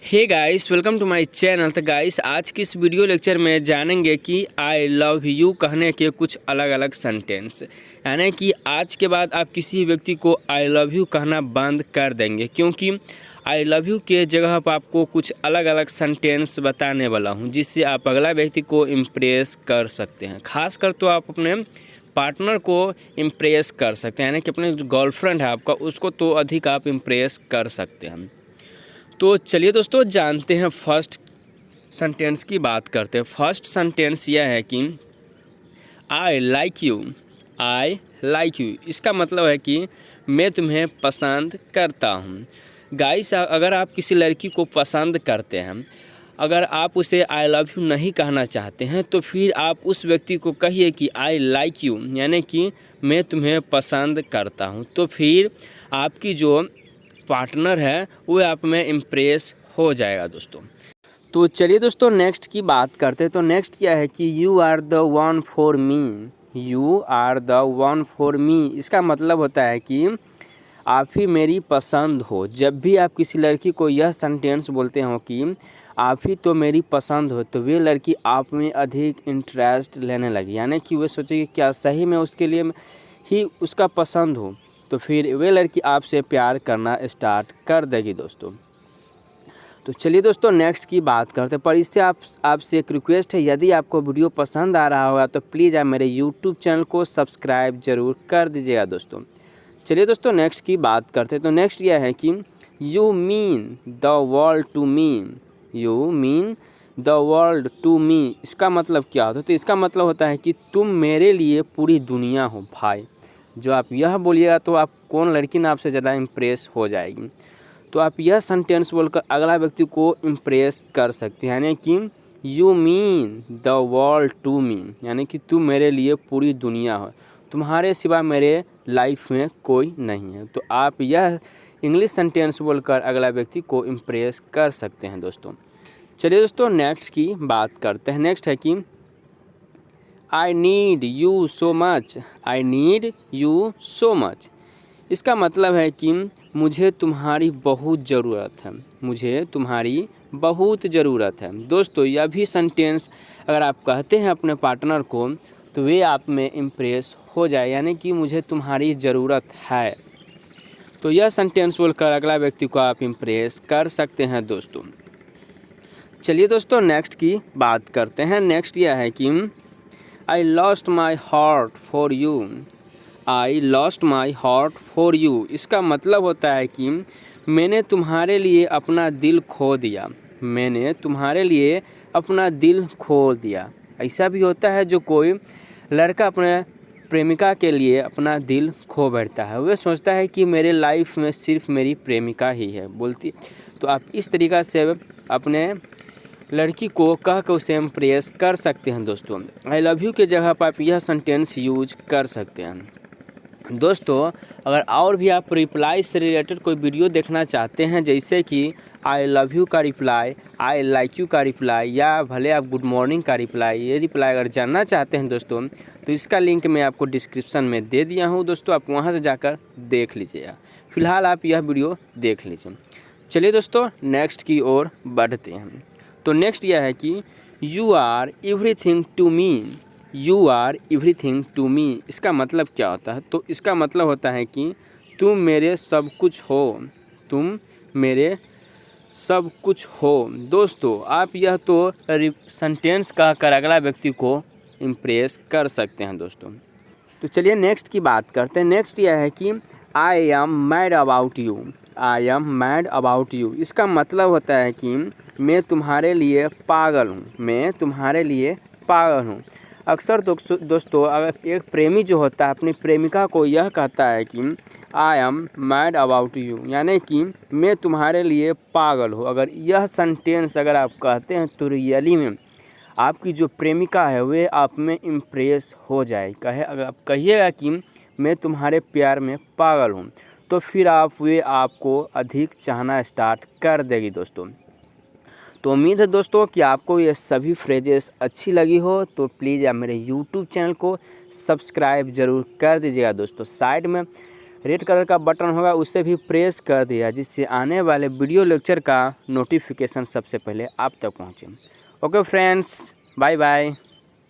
Hey guys, welcome to my channel. तो guys, आज की इस वीडियो लेक्चर में जानेंगे कि आई लव यू कहने के कुछ अलग अलग सेंटेंस। यानी कि आज के बाद आप किसी व्यक्ति को आई लव यू कहना बंद कर देंगे, क्योंकि आई लव यू के जगह पर आपको कुछ अलग अलग सेंटेंस बताने वाला हूं, जिससे आप अगला व्यक्ति को इम्प्रेस कर सकते हैं। खासकर तो आप अपने पार्टनर को इम्प्रेस कर सकते हैं, यानी कि अपने जो गर्लफ्रेंड है आपका, उसको तो अधिक आप इम्प्रेस कर सकते हैं। तो चलिए दोस्तों, जानते हैं फर्स्ट सेंटेंस की बात करते हैं। फर्स्ट सेंटेंस यह है कि I like you. I like you इसका मतलब है कि मैं तुम्हें पसंद करता हूँ। गाइस, अगर आप किसी लड़की को पसंद करते हैं, अगर आप उसे आई लव यू नहीं कहना चाहते हैं, तो फिर आप उस व्यक्ति को कहिए कि आई लाइक यू, यानी कि मैं तुम्हें पसंद करता हूँ। तो फिर आपकी जो पार्टनर है वो आप में इम्प्रेस हो जाएगा दोस्तों। तो चलिए दोस्तों, नेक्स्ट की बात करते हैं। तो नेक्स्ट क्या है कि you are the one for me. You are the one for me इसका मतलब होता है कि आप ही मेरी पसंद हो। जब भी आप किसी लड़की को यह सेंटेंस बोलते हो कि आप ही तो मेरी पसंद हो, तो वे लड़की आप में अधिक इंटरेस्ट लेने लगी, यानी कि वे सोचेगी क्या सही में उसके लिए ही उसका पसंद हो, तो फिर वे लड़की आपसे प्यार करना स्टार्ट कर देगी दोस्तों। तो चलिए दोस्तों, नेक्स्ट की बात करते हैं। पर इससे आपसे एक रिक्वेस्ट है, यदि आपको वीडियो पसंद आ रहा होगा तो प्लीज़ आप मेरे यूट्यूब चैनल को सब्सक्राइब जरूर कर दीजिएगा दोस्तों। चलिए दोस्तों, नेक्स्ट की बात करते हैं। तो नेक्स्ट यह है कि you mean the world to me. You mean the world to me इसका मतलब क्या होता है? तो इसका मतलब होता है कि तुम मेरे लिए पूरी दुनिया हो भाई। जो आप यह बोलिएगा तो आप कौन लड़की ना आपसे ज़्यादा इम्प्रेस हो जाएगी। तो आप यह सेंटेंस बोलकर अगला व्यक्ति को इम्प्रेस कर सकते हैं, यानी कि you mean the world to me, यानी कि तुम मेरे लिए पूरी दुनिया हो, तुम्हारे सिवा मेरे लाइफ में कोई नहीं है। तो आप यह इंग्लिश सेंटेंस बोलकर अगला व्यक्ति को इम्प्रेस कर सकते हैं दोस्तों। चलिए दोस्तों, नेक्स्ट की बात करते हैं। नेक्स्ट है कि I need you so much. I need you so much इसका मतलब है कि मुझे तुम्हारी बहुत ज़रूरत है। मुझे तुम्हारी बहुत ज़रूरत है दोस्तों। यह भी सेंटेंस अगर आप कहते हैं अपने पार्टनर को, तो वे आप में इम्प्रेस हो जाए, यानी कि मुझे तुम्हारी ज़रूरत है। तो यह सेंटेंस बोलकर अगला व्यक्ति को आप इम्प्रेस कर सकते हैं दोस्तों। चलिए दोस्तों, नेक्स्ट की बात करते हैं। नेक्स्ट यह है कि I lost my heart for you। I lost my heart for you इसका मतलब होता है कि मैंने तुम्हारे लिए अपना दिल खो दिया। मैंने तुम्हारे लिए अपना दिल खो दिया। ऐसा भी होता है जो कोई लड़का अपने प्रेमिका के लिए अपना दिल खो बैठता है। वह सोचता है कि मेरे लाइफ में सिर्फ मेरी प्रेमिका ही है बोलती। तो आप इस तरीक़ा से अपने लड़की को कह कर उसे इम्प्रेस कर सकते हैं दोस्तों। आई लव यू के जगह पर आप यह सेंटेंस यूज कर सकते हैं दोस्तों। अगर और भी आप रिप्लाई से रिलेटेड कोई वीडियो देखना चाहते हैं, जैसे कि आई लव यू का रिप्लाई, आई लाइक यू का रिप्लाई, या भले आप गुड मॉर्निंग का रिप्लाई, ये रिप्लाई अगर जानना चाहते हैं दोस्तों, तो इसका लिंक मैं आपको डिस्क्रिप्शन में दे दिया हूँ दोस्तों। आप वहाँ से जाकर देख लीजिएगा। फिलहाल आप यह वीडियो देख लीजिए। चलिए दोस्तों, नेक्स्ट की ओर बढ़ते हैं। तो नेक्स्ट यह है कि you are everything to me. You are everything to me इसका मतलब क्या होता है? तो इसका मतलब होता है कि तुम मेरे सब कुछ हो। तुम मेरे सब कुछ हो दोस्तों। आप यह तो सेंटेंस कहकर अगला व्यक्ति को इम्प्रेस कर सकते हैं दोस्तों। तो चलिए नेक्स्ट की बात करते हैं। नेक्स्ट यह है कि I am mad about you. I am mad about you इसका मतलब होता है कि मैं तुम्हारे लिए पागल हूँ। मैं तुम्हारे लिए पागल हूँ। अक्सर दोस्तों, अगर एक प्रेमी जो होता है अपनी प्रेमिका को यह कहता है कि I am mad about you, यानी कि मैं तुम्हारे लिए पागल हूँ, अगर यह सेंटेंस अगर आप कहते हैं, तो रियली में आपकी जो प्रेमिका है वे आप में इम्प्रेस हो जाए। अगर आप कहिएगा कि मैं तुम्हारे प्यार में पागल हूँ, तो फिर वे आपको अधिक चाहना स्टार्ट कर देगी दोस्तों। तो उम्मीद है दोस्तों कि आपको ये सभी फ्रेजेस अच्छी लगी हो। तो प्लीज़ आप मेरे यूट्यूब चैनल को सब्सक्राइब ज़रूर कर दीजिएगा दोस्तों। साइड में रेड कलर का बटन होगा उससे भी प्रेस कर दिया, जिससे आने वाले वीडियो लेक्चर का नोटिफिकेशन सबसे पहले आप तक पहुँचे। Okay friends, bye bye.